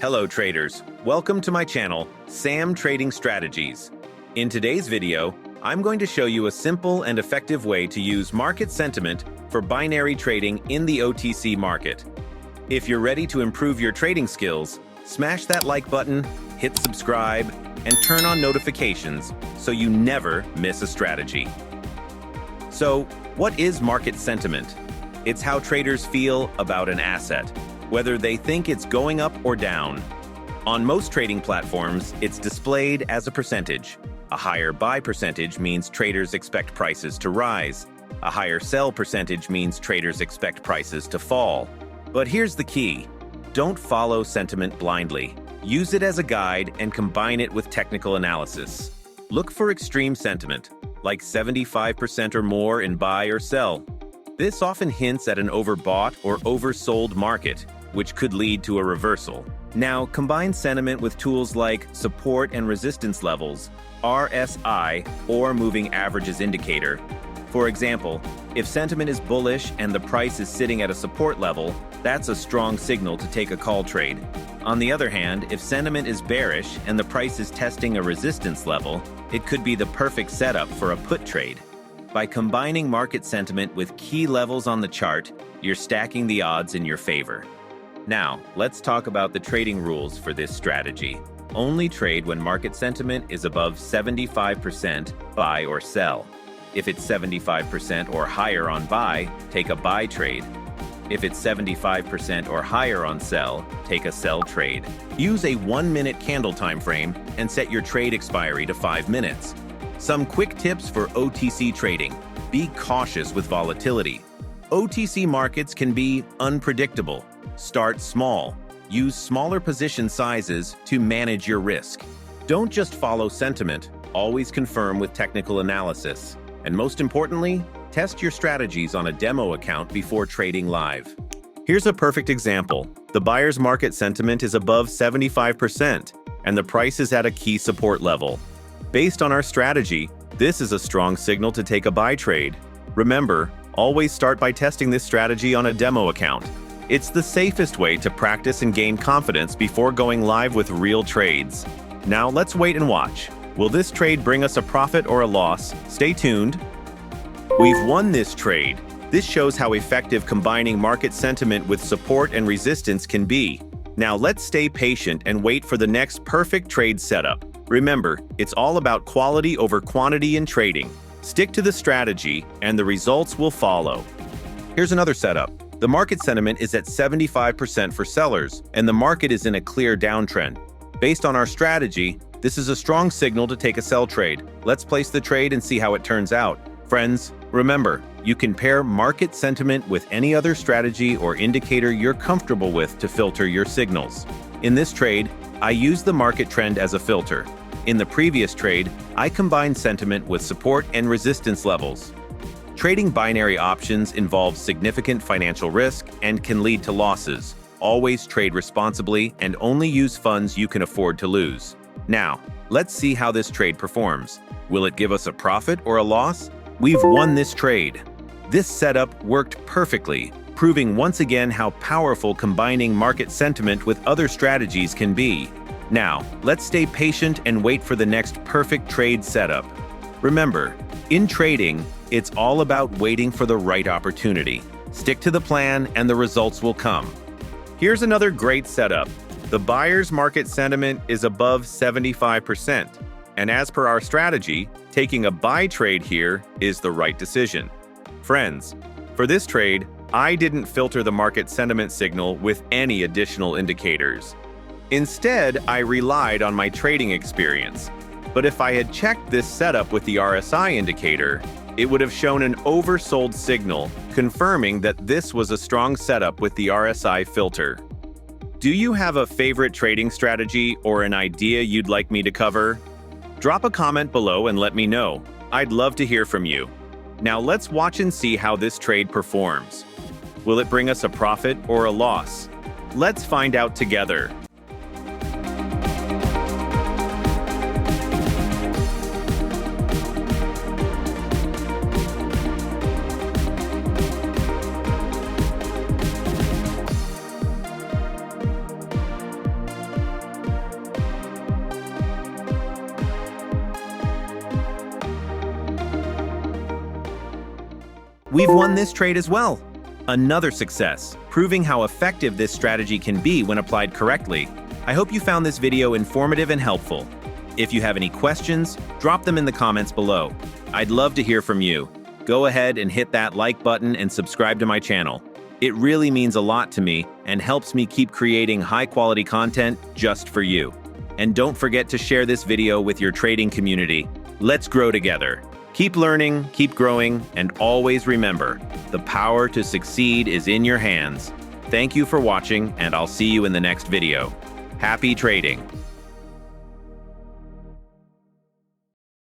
Hello traders, welcome to my channel, Sam Trading Strategies. In today's video, I'm going to show you a simple and effective way to use market sentiment for binary trading in the OTC market. If you're ready to improve your trading skills, smash that like button, hit subscribe, and turn on notifications so you never miss a strategy. So, what is market sentiment? It's how traders feel about an asset, whether they think it's going up or down. On most trading platforms, it's displayed as a percentage. A higher buy percentage means traders expect prices to rise. A higher sell percentage means traders expect prices to fall. But here's the key. Don't follow sentiment blindly. Use it as a guide and combine it with technical analysis. Look for extreme sentiment, like 75% or more in buy or sell. This often hints at an overbought or oversold market, which could lead to a reversal. Now, combine sentiment with tools like support and resistance levels, RSI, or moving averages indicator. For example, if sentiment is bullish and the price is sitting at a support level, that's a strong signal to take a call trade. On the other hand, if sentiment is bearish and the price is testing a resistance level, it could be the perfect setup for a put trade. By combining market sentiment with key levels on the chart, you're stacking the odds in your favor. Now, let's talk about the trading rules for this strategy. Only trade when market sentiment is above 75% buy or sell. If it's 75% or higher on buy, take a buy trade. If it's 75% or higher on sell, take a sell trade. Use a 1-minute candle time frame and set your trade expiry to 5 minutes. Some quick tips for OTC trading. Be cautious with volatility. OTC markets can be unpredictable. Start small. Use smaller position sizes to manage your risk. Don't just follow sentiment. Always confirm with technical analysis. And most importantly, test your strategies on a demo account before trading live. Here's a perfect example. The buyer's market sentiment is above 75%, and the price is at a key support level. Based on our strategy, this is a strong signal to take a buy trade. Remember, always start by testing this strategy on a demo account. It's the safest way to practice and gain confidence before going live with real trades. Now let's wait and watch. Will this trade bring us a profit or a loss? Stay tuned. We've won this trade. This shows how effective combining market sentiment with support and resistance can be. Now let's stay patient and wait for the next perfect trade setup. Remember, it's all about quality over quantity in trading. Stick to the strategy and the results will follow. Here's another setup. The market sentiment is at 75% for sellers, and the market is in a clear downtrend. Based on our strategy, this is a strong signal to take a sell trade. Let's place the trade and see how it turns out. Friends, remember, you can pair market sentiment with any other strategy or indicator you're comfortable with to filter your signals. In this trade, I use the market trend as a filter. In the previous trade, I combined sentiment with support and resistance levels. Trading binary options involves significant financial risk and can lead to losses. Always trade responsibly and only use funds you can afford to lose. Now, let's see how this trade performs. Will it give us a profit or a loss? We've won this trade. This setup worked perfectly, proving once again how powerful combining market sentiment with other strategies can be. Now, let's stay patient and wait for the next perfect trade setup. Remember, in trading, it's all about waiting for the right opportunity. Stick to the plan and the results will come. Here's another great setup. The buyer's market sentiment is above 75%. And as per our strategy, taking a buy trade here is the right decision. Friends, for this trade, I didn't filter the market sentiment signal with any additional indicators. Instead, I relied on my trading experience. But if I had checked this setup with the RSI indicator, it would have shown an oversold signal, confirming that this was a strong setup with the RSI filter. Do you have a favorite trading strategy or an idea you'd like me to cover? Drop a comment below and let me know. I'd love to hear from you. Now let's watch and see how this trade performs. Will it bring us a profit or a loss? Let's find out together. We've won this trade as well. Another success, proving how effective this strategy can be when applied correctly. I hope you found this video informative and helpful. If you have any questions, drop them in the comments below. I'd love to hear from you. Go ahead and hit that like button and subscribe to my channel. It really means a lot to me and helps me keep creating high-quality content just for you. And don't forget to share this video with your trading community. Let's grow together. Keep learning, keep growing, and always remember, the power to succeed is in your hands. Thank you for watching, and I'll see you in the next video. Happy trading!